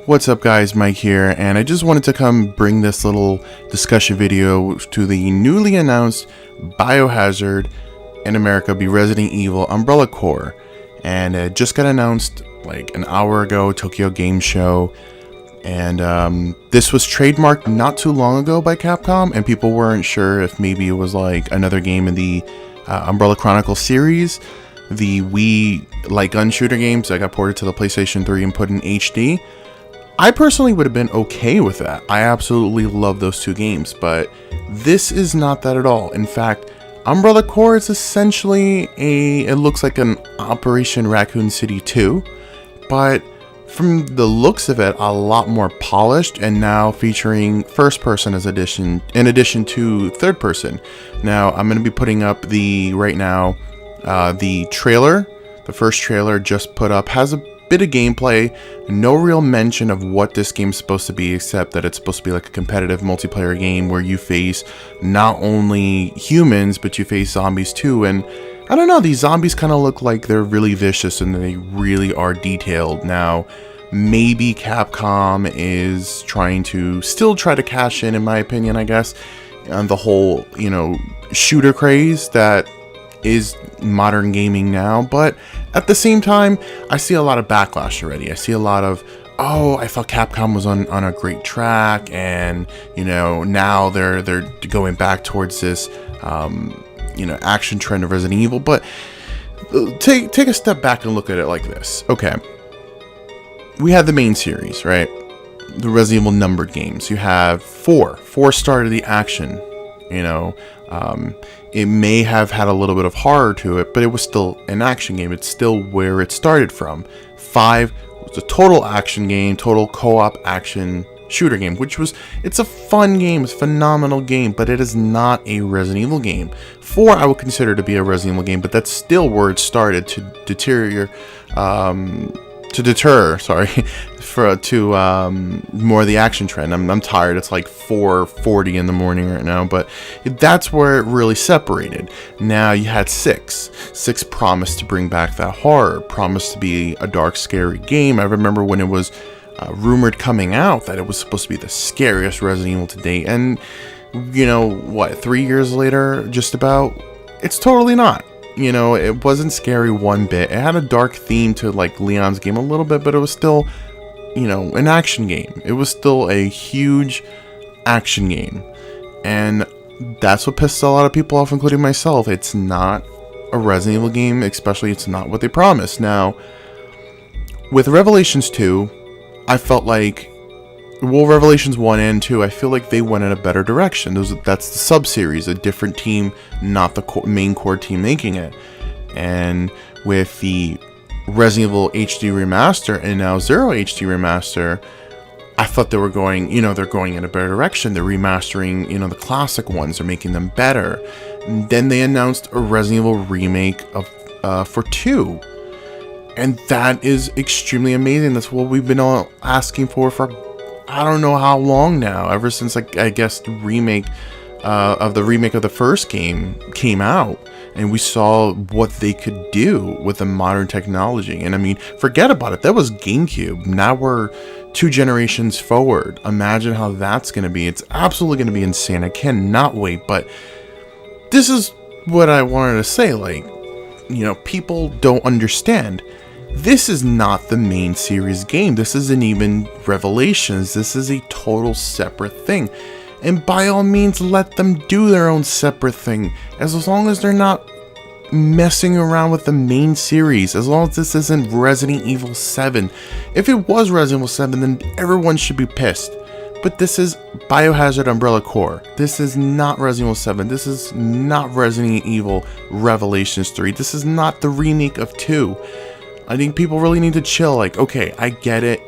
What's up guys, Mike here, and I just wanted to come bring this little discussion video to the newly announced Biohazard in America be Resident Evil Umbrella Corps. And it just got announced like an hour ago, Tokyo Game Show. And this was trademarked not too long ago by Capcom, and people weren't sure if maybe it was like another game in the Umbrella Chronicles series, the Wii light gun shooter games that got ported to the PlayStation 3 and put in HD. I personally would have been okay with that. I absolutely love those two games, but this is not that at all. In fact, Umbrella Corps is essentially it looks like an Operation Raccoon City 2, but from the looks of it, a lot more polished, and now featuring first person as addition, in addition to third person. Now, I'm going to be putting up the trailer. The first trailer just put up has a bit of gameplay, no real mention of what this game's supposed to be, except that it's supposed to be like a competitive multiplayer game where you face not only humans, but you face zombies too. And I don't know, these zombies kind of look like they're really vicious and they really are detailed. Now, maybe Capcom is trying to still try to cash in my opinion, I guess, on the whole, shooter craze that is modern gaming now. But at the same time, I see a lot of backlash already. I see a lot of, oh, I thought Capcom was on a great track, and now they're going back towards this action trend of Resident Evil. But take a step back and look at it like this. Okay, we had the main series, right? The Resident Evil numbered games. You have four started the action. It may have had a little bit of horror to it, but it was still an action game. It's still where it started from. 5 was a total action game, total co-op action shooter game, it's a fun game, it's a phenomenal game, but it is not a Resident Evil game. 4 I would consider to be a Resident Evil game, but that's still where it started to deter more of the action trend. I'm tired. It's like 4:40 in the morning right now, but that's where it really separated. Now you had 6 promised to bring back that horror, promised to be a dark, scary game. I remember when it was rumored coming out that it was supposed to be the scariest Resident Evil to date, and 3 years later, just about, it's totally not. It wasn't scary one bit. It had a dark theme to like Leon's game a little bit, but it was still, an action game. It was still a huge action game. And that's what pissed a lot of people off, including myself. It's not a Resident Evil game, especially it's not what they promised. Now, with Revelations 2, I felt like, Revelations 1 and 2, I feel like they went in a better direction. That's the sub-series, a different team, not the main core team making it. And with the Resident Evil HD Remaster and now Zero HD Remaster, I thought they were going, they're going in a better direction. They're remastering, the classic ones. They're making them better. And then they announced a Resident Evil remake for 2. And that is extremely amazing. That's what we've been all asking for I don't know how long now, ever since I guess the remake of the first game came out, and we saw what they could do with the modern technology. And I mean, forget about it, that was GameCube. Now we're 2 generations forward. Imagine how that's going to be. It's absolutely going to be insane. I cannot wait. But this is what I wanted to say, like, people don't understand. This is not the main series game. This isn't even Revelations. This is a total separate thing. And by all means, let them do their own separate thing. As long as they're not messing around with the main series. As long as this isn't Resident Evil 7. If it was Resident Evil 7, then everyone should be pissed. But this is Biohazard Umbrella Corps. This is not Resident Evil 7. This is not Resident Evil Revelations 3. This is not the remake of 2. I think people really need to chill. Like, okay, I get it.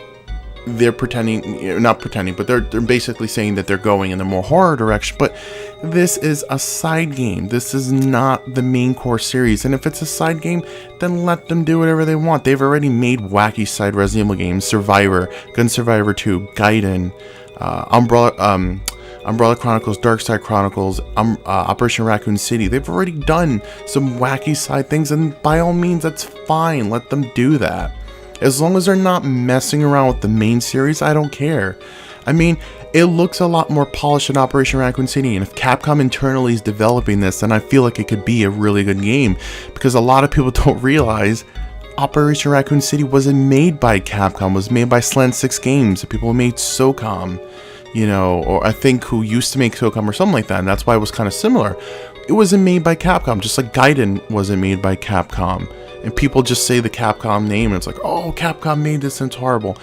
They're not pretending, but they're basically saying that they're going in the more horror direction. But this is a side game. This is not the main core series. And if it's a side game, then let them do whatever they want. They've already made wacky side Resident Evil games: Survivor, Gun Survivor 2, Gaiden, Umbrella Chronicles, Dark Side Chronicles, Operation Raccoon City. They've already done some wacky side things, and by all means, that's fine. Let them do that. As long as they're not messing around with the main series, I don't care. I mean, it looks a lot more polished than Operation Raccoon City, and if Capcom internally is developing this, then I feel like it could be a really good game, because a lot of people don't realize Operation Raccoon City wasn't made by Capcom. It was made by Slant 6 Games, the people who made SOCOM, you know, or I think who used to make SOCOM or something like that, and that's why it was kind of similar. It wasn't made by Capcom, just like Gaiden wasn't made by Capcom. And people just say the Capcom name, and it's like, oh, Capcom made this and it's horrible.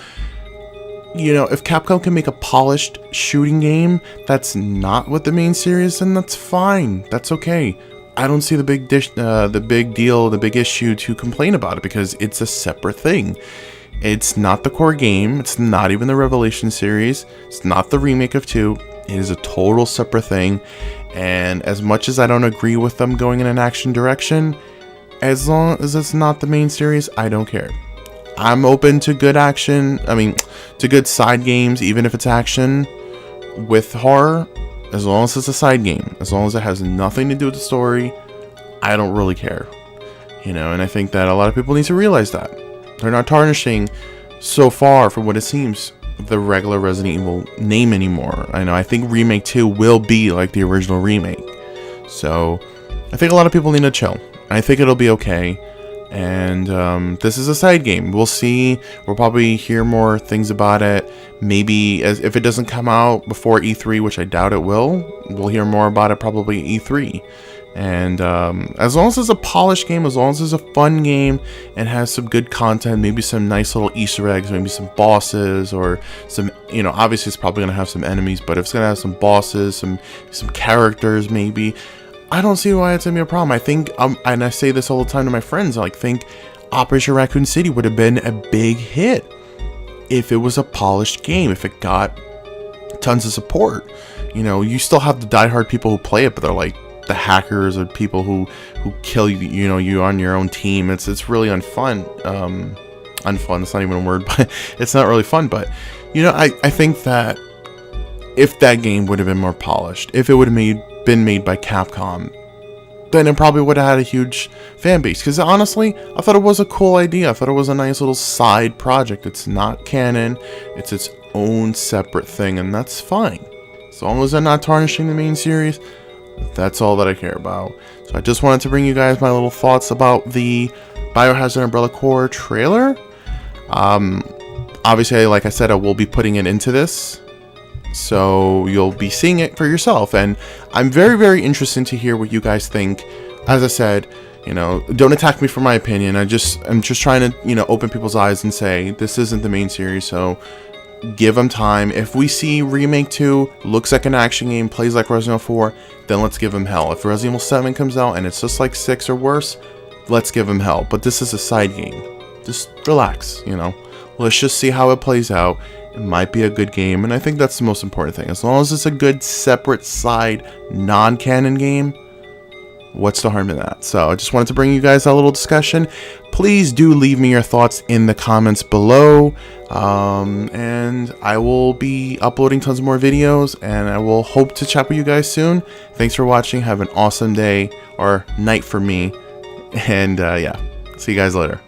You know, if Capcom can make a polished shooting game that's not with the main series, then that's fine. That's okay. I don't see the big deal, the big issue to complain about it, because it's a separate thing. It's not the core game. It's not even the Revelation series. It's not the remake of 2. It is a total separate thing. And as much as I don't agree with them going in an action direction, as long as it's not the main series, I don't care. I'm open to good action, to good side games, even if it's action with horror, as long as it's a side game. As long as it has nothing to do with the story, I don't really care. You know, and I think that a lot of people need to realize that. They're not tarnishing, so far from what it seems, the regular Resident Evil name anymore. I think Remake 2 will be like the original Remake. So, I think a lot of people need to chill. I think it'll be okay. And this is a side game. We'll see. We'll probably hear more things about it. Maybe if it doesn't come out before E3, which I doubt it will, we'll hear more about it probably at E3. And as long as it's a polished game, as long as it's a fun game and has some good content, maybe some nice little Easter eggs, maybe some bosses, or some, obviously it's probably going to have some enemies, but if it's going to have some bosses, some characters maybe, I don't see why it's going to be a problem. I think, and I say this all the time to my friends, I think Operation Raccoon City would have been a big hit if it was a polished game, if it got tons of support. You still have the diehard people who play it, but they're like the hackers or people who kill you, you on your own team. It's really unfun. Unfun, it's not even a word, but it's not really fun. But, I think that if that game would have been more polished, if it would have been made by Capcom, then it probably would have had a huge fan base. Because honestly, I thought it was a cool idea. I thought it was a nice little side project. It's not canon. It's its own separate thing, and that's fine. As long as they're not tarnishing the main series, that's all that I care about. So I just wanted to bring you guys my little thoughts about the Biohazard Umbrella Corps trailer. Obviously, like I said, I will be putting it into this, so you'll be seeing it for yourself, and I'm very, very interested to hear what you guys think. As I said, don't attack me for my opinion. I'm just trying to, open people's eyes and say this isn't the main series, so give them time. If we see Remake 2 looks like an action game, plays like Resident Evil 4, then let's give them hell. If Resident Evil 7 comes out and it's just like 6 or worse, let's give them hell. But this is a side game. Just relax, Let's just see how it plays out. It might be a good game, and I think that's the most important thing. As long as it's a good, separate side, non-canon game, what's the harm in that? So I just wanted to bring you guys a little discussion. Please do leave me your thoughts in the comments below, and I will be uploading tons more videos, and I will hope to chat with you guys soon. Thanks for watching. Have an awesome day or night for me, and yeah, see you guys later.